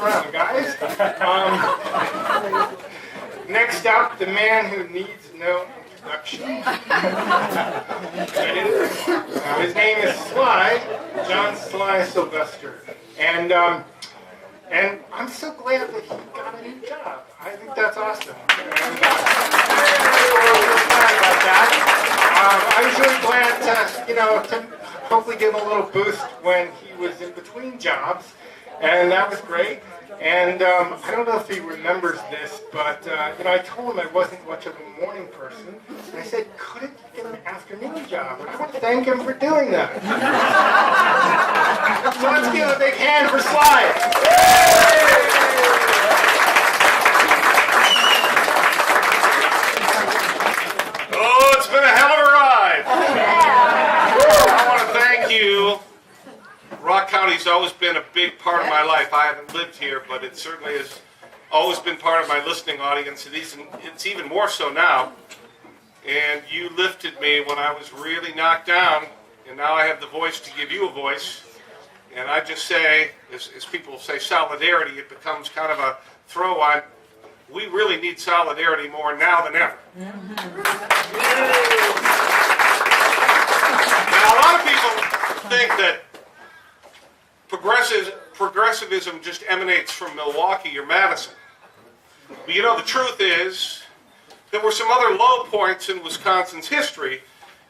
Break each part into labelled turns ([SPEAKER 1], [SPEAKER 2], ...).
[SPEAKER 1] around, guys. Next up, the man who needs no introduction. His name is Sly, John Sly Sylvester. And I'm so glad that he got a new job. I think that's awesome. And, we're glad about that. I was really glad to hopefully give him a little boost when he was in between jobs, and that was great. And I don't know if he remembers this, but I told him I wasn't much of a morning person, and I said, couldn't you get an afternoon job? And I want to thank him for doing that. So let's give a big hand for Sly.
[SPEAKER 2] Oh, it's been a hell of a ride. I want to thank you. Rock County's always been a big part of my life. I haven't lived here, but it certainly has always been part of my listening audience. It's even more so now. And you lifted me when I was really knocked down, and now I have the voice to give you a voice. And I just say, as people say, solidarity, it becomes kind of a throw-on. We really need solidarity more now than ever. Now, a lot of people think that progressivism just emanates from Milwaukee or Madison. But the truth is, there were some other low points in Wisconsin's history.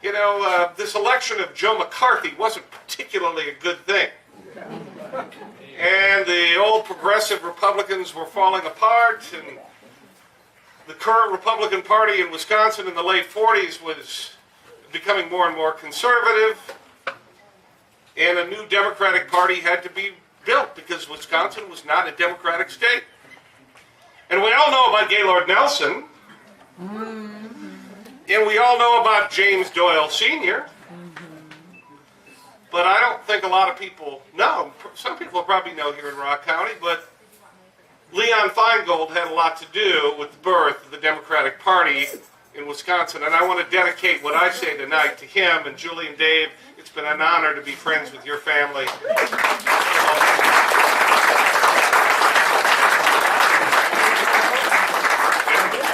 [SPEAKER 2] This election of Joe McCarthy wasn't particularly a good thing. And the old progressive Republicans were falling apart, and the current Republican Party in Wisconsin in the late 40s was becoming more and more conservative. And a new Democratic Party had to be built because Wisconsin was not a Democratic state. And we all know about Gaylord Nelson. And we all know about James Doyle Sr. But I don't think a lot of people know. Some people probably know here in Rock County, but Leon Feingold had a lot to do with the birth of the Democratic Party in Wisconsin. And I want to dedicate what I say tonight to him and Julie and Dave. It's been an honor to be friends with your family.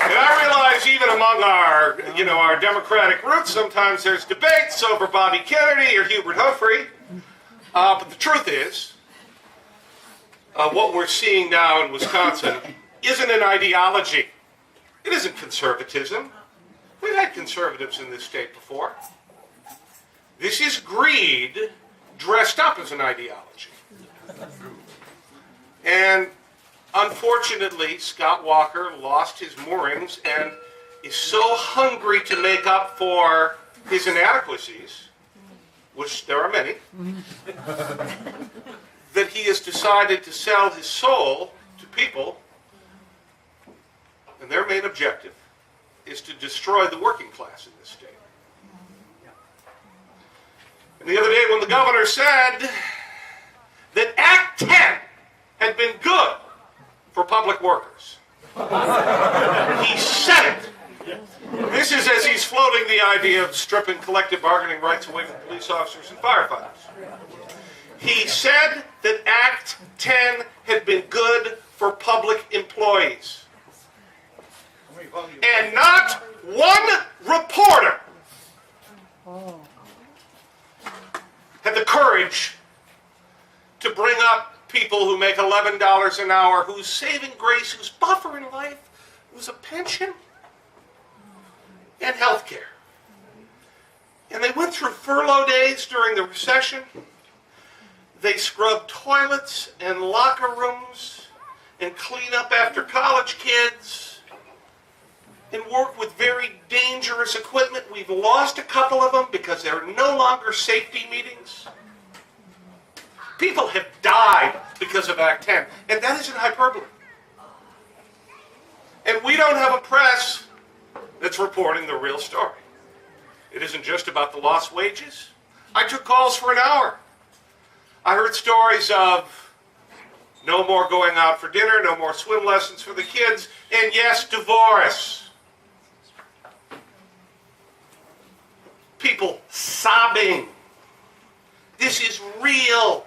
[SPEAKER 2] And I realize even among our Democratic roots, sometimes there's debates over Bobby Kennedy or Hubert Humphrey. But the truth is, what we're seeing now in Wisconsin isn't an ideology. It isn't conservatism. We've had conservatives in this state before. This is greed dressed up as an ideology. And unfortunately, Scott Walker lost his moorings and is so hungry to make up for his inadequacies, which there are many, that he has decided to sell his soul to people, and their main objective is to destroy the working class in this state. And the other day when the governor said that Act 10 had been good for public workers, he said it. This is as he's floating the idea of stripping collective bargaining rights away from police officers and firefighters. He said that Act 10 had been good for public employees. And not one reporter had the courage to bring up people who make $11 an hour, whose saving grace, whose buffer in life was a pension and health care. And they went through furlough days during the recession. They scrubbed toilets and locker rooms and clean up after college kids and work with very dangerous equipment. We've lost a couple of them because they're no longer safety meetings. People have died because of Act 10, and that isn't hyperbole. And we don't have a press that's reporting the real story. It isn't just about the lost wages. I took calls for an hour. I heard stories of no more going out for dinner, no more swim lessons for the kids, and yes, divorce. People sobbing. This is real.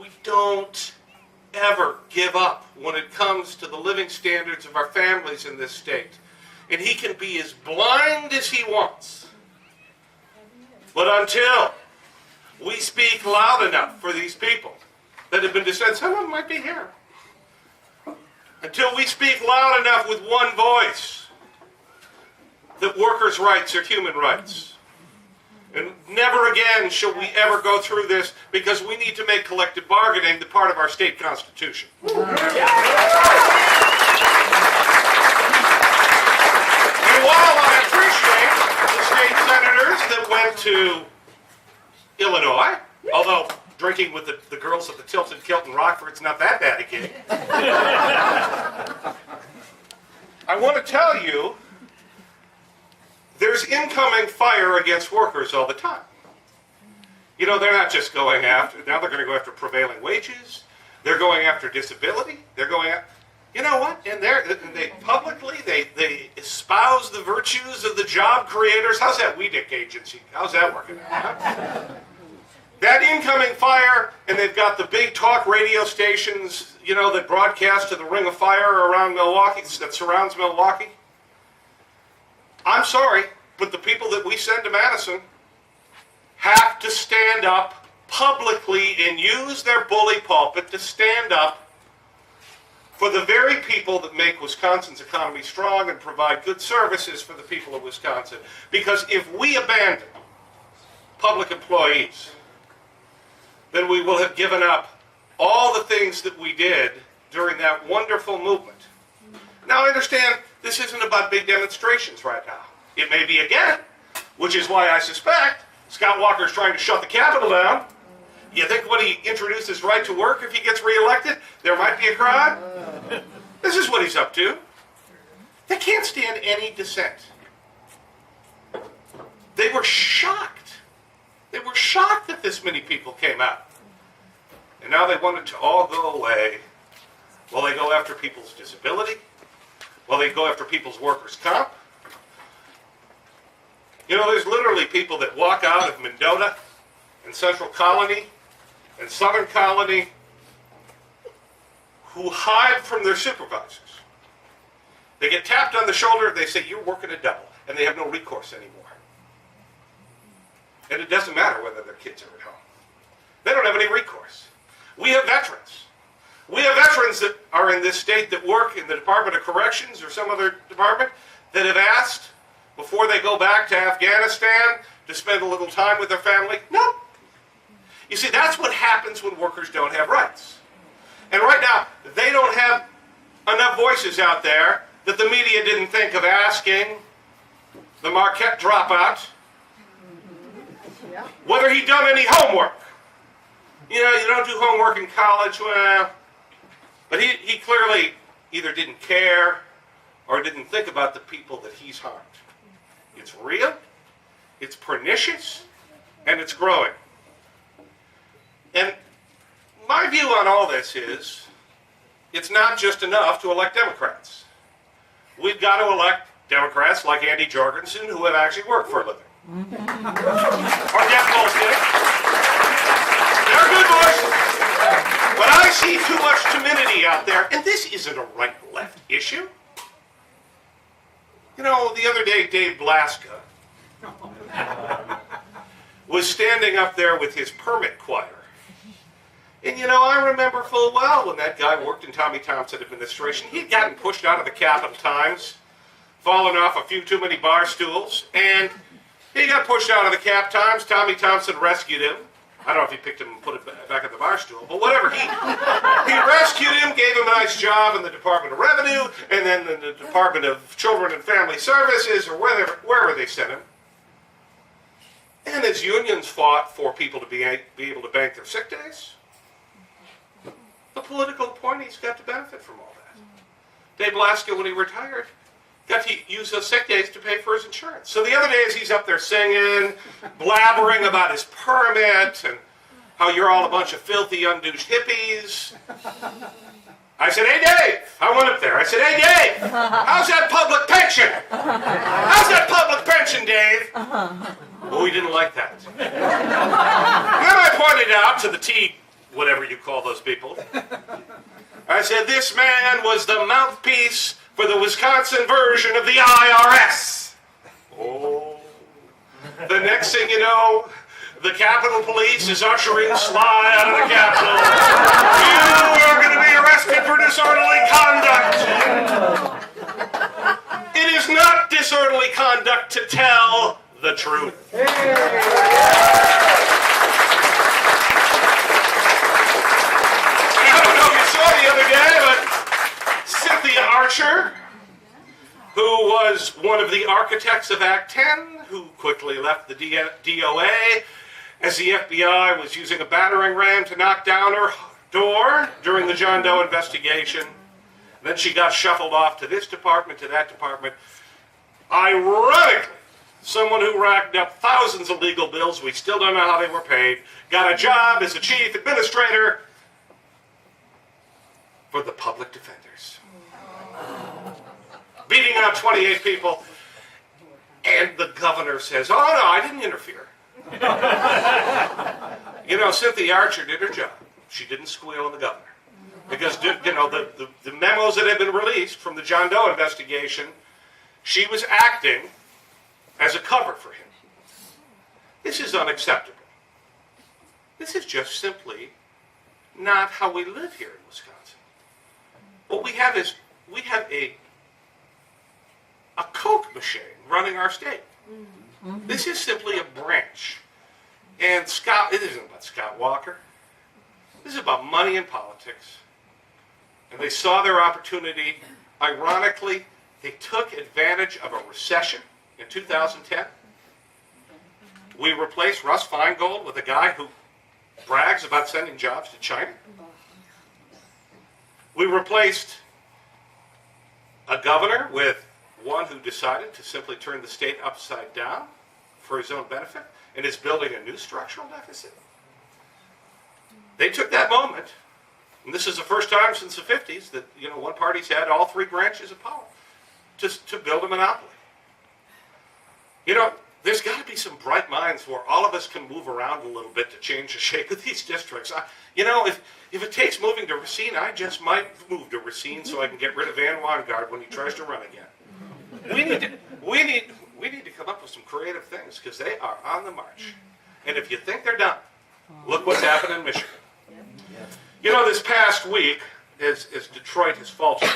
[SPEAKER 2] we don't ever give up when it comes to the living standards of our families in this state. And he can be as blind as he wants. But until we speak loud enough for these people that have been descended, some of them might be here. Until we speak loud enough with one voice that workers' rights are human rights. And never again shall we ever go through this, because we need to make collective bargaining the part of our state constitution. And while I appreciate the state senators that went to Illinois, although drinking with the girls at the Tilton Kilt in Rockford's not that bad a gig, I want to tell you, there's incoming fire against workers all the time. You know, they're not just going after, now they're going to go after prevailing wages, they're going after disability, they're going after, you know what, and they publicly, they espouse the virtues of the job creators. How's that WEDIC agency? How's that working out? Huh? That incoming fire, and they've got the big talk radio stations, you know, that broadcast to the ring of fire around Milwaukee, that surrounds Milwaukee. I'm sorry, but the people that we send to Madison have to stand up publicly and use their bully pulpit to stand up for the very people that make Wisconsin's economy strong and provide good services for the people of Wisconsin. Because if we abandon public employees, then we will have given up all the things that we did during that wonderful movement. Now I understand this isn't about big demonstrations right now. It may be again, which is why I suspect Scott Walker's trying to shut the Capitol down. You think when he introduces right to work, if he gets reelected, there might be a crowd? This is what he's up to. They can't stand any dissent. They were shocked. They were shocked that this many people came out. And now they want it to all go away. Well, they go after people's disability. Well, they go after people's workers' comp. You know, there's literally people that walk out of Mendota and Central Colony and Southern Colony who hide from their supervisors. They get tapped on the shoulder, they say, you're working a double, and they have no recourse anymore. And it doesn't matter whether their kids are at home. They don't have any recourse. We have veterans. We have veterans that are in this state that work in the Department of Corrections or some other department that have asked, before they go back to Afghanistan, to spend a little time with their family. No. You see, that's what happens when workers don't have rights. And right now, they don't have enough voices out there that the media didn't think of asking the Marquette dropout whether he'd done any homework. You know, you don't do homework in college, well, but he clearly either didn't care or didn't think about the people that he's harmed. It's real, it's pernicious, and it's growing. And my view on all this is, it's not just enough to elect Democrats. We've got to elect Democrats like Andy Jorgensen who have actually worked for a living. Or Jeff Goldston. They're good voices. But I see too much timidity out there, and this isn't a right-left issue. You know, the other day, Dave Blaska was standing up there with his permit choir. And you know, I remember full well when that guy worked in Tommy Thompson administration. He'd gotten pushed out of the Capitol Times, fallen off a few too many bar stools, and he got pushed out of the Cap Times. Tommy Thompson rescued him. I don't know if he picked him and put it back on the bar stool, but whatever. He rescued him, gave him a nice job in the Department of Revenue, and then in the Department of Children and Family Services, or wherever they sent him. And his unions fought for people to be able to bank their sick days. The political appointees got to benefit from all that. Dave Blaska, when he retired, got to use those sick days to pay for his insurance. So the other days he's up there singing, blabbering about his permit, and how you're all a bunch of filthy, undouched hippies. I said, hey, Dave. I went up there. I said, hey, Dave, how's that public pension? How's that public pension, Dave? Well, we didn't like that. And then I pointed out to the whatever you call those people. I said, this man was the mouthpiece for the Wisconsin version of the IRS. Oh. The next thing you know, the Capitol Police is ushering Sly out of the Capitol. You are going to be arrested for disorderly conduct. It is not disorderly conduct to tell the truth. I don't know if you saw the other day, but Cynthia Archer, who was one of the architects of Act 10, who quickly left the DOA as the FBI was using a battering ram to knock down her door during the John Doe investigation. Then she got shuffled off to this department, to that department. Ironically, someone who racked up thousands of legal bills, we still don't know how they were paid, got a job as a chief administrator for the public defenders. Beating out 28 people. And the governor says, oh, no, I didn't interfere. You know, Cynthia Archer did her job. She didn't squeal on the governor. Because, you know, the memos that had been released from the John Doe investigation, she was acting as a cover for him. This is unacceptable. This is just simply not how we live here in Wisconsin. What we have is, we have a Coke machine running our state. Mm-hmm. This is simply a branch. And it isn't about Scott Walker. This is about money and politics. And they saw their opportunity. Ironically, they took advantage of a recession in 2010. We replaced Russ Feingold with a guy who brags about sending jobs to China. We replaced a governor with one who decided to simply turn the state upside down for his own benefit and is building a new structural deficit. They took that moment, and this is the first time since the 50s that, you know, one party's had all three branches of power to build a monopoly. You know, there's got to be some bright minds where all of us can move around a little bit to change the shape of these districts. You know, if it takes moving to Racine, I just might move to Racine so I can get rid of Van Wangard when he tries to run again. We need to come up with some creative things because they are on the march. And if you think they're done, look what's happened in Michigan. You know, this past week, as Detroit has faltered,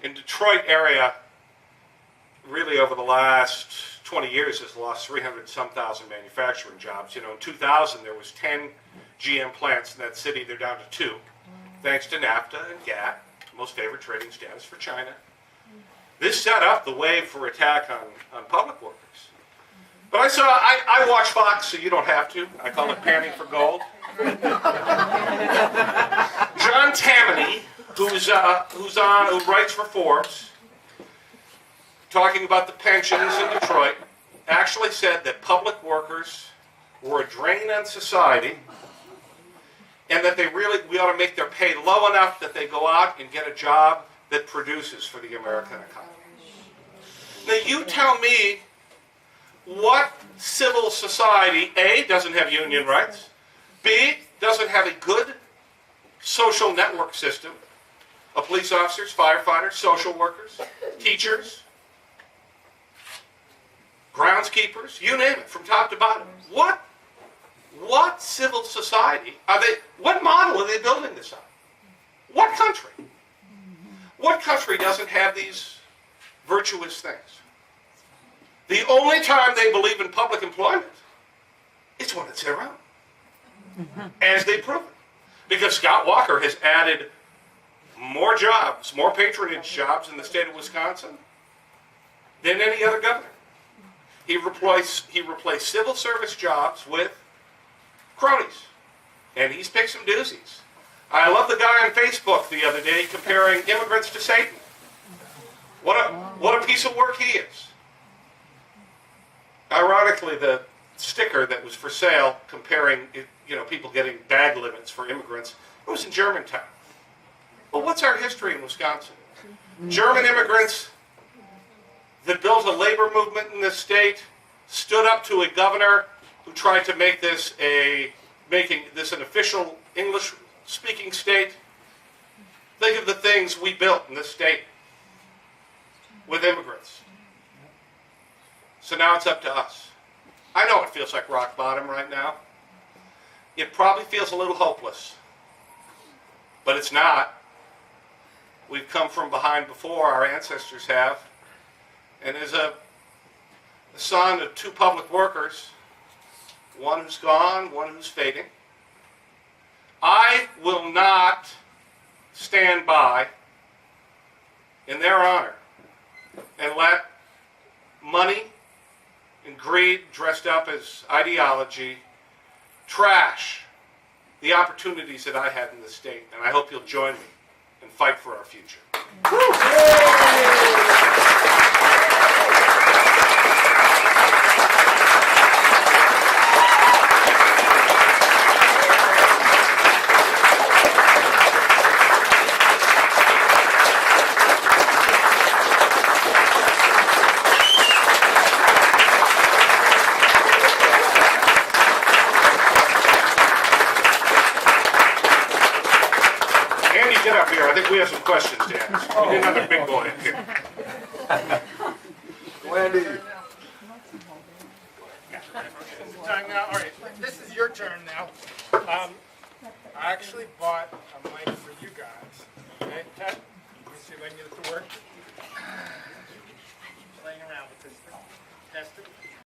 [SPEAKER 2] in Detroit area, really over the last 20 years has lost 300-some thousand manufacturing jobs. You know, in 2000 there was 10 GM plants in that city. They're down to 2, thanks to NAFTA and GATT, most favored trading status for China. This set up the wave for attack on public workers. But I watch Fox, so you don't have to. I call it panning for gold. John Tammany, who writes for Forbes, talking about the pensions in Detroit, actually said that public workers were a drain on society and that we ought to make their pay low enough that they go out and get a job that produces for the American economy. Now you tell me what civil society, A, doesn't have union rights, B, doesn't have a good social network system of police officers, firefighters, social workers, teachers, groundskeepers, you name it, from top to bottom. What civil society what model are they building this on? What country? What country doesn't have these virtuous things? The only time they believe in public employment is when it's their own. As they've proven. Because Scott Walker has added more jobs, more patronage jobs in the state of Wisconsin than any other governor. He replaced civil service jobs with cronies. And he's picked some doozies. I love the guy on Facebook the other day comparing immigrants to Satan. What a piece of work he is. Ironically, the sticker that was for sale comparing, people getting bag limits for immigrants, it was in Germantown. Well, what's our history in Wisconsin? German immigrants that built a labor movement in this state stood up to a governor who tried to make this an official English-speaking state. Think of the things we built in this state with immigrants. So now it's up to us. I know it feels like rock bottom right now. It probably feels a little hopeless. But it's not. We've come from behind before, our ancestors have. And as a son of two public workers, one who's gone, one who's fading, I will not stand by in their honor and let money and greed dressed up as ideology trash the opportunities that I had in this state. And I hope you'll join me and fight for our future. Get up here. I think we have some questions to ask. We need another big boy up here.
[SPEAKER 1] Wendy.
[SPEAKER 3] Time now. All right, this is your turn now. I actually bought a mic for you guys. Okay, Ted, let me see if I can get it to work. Playing around with this thing. Test it.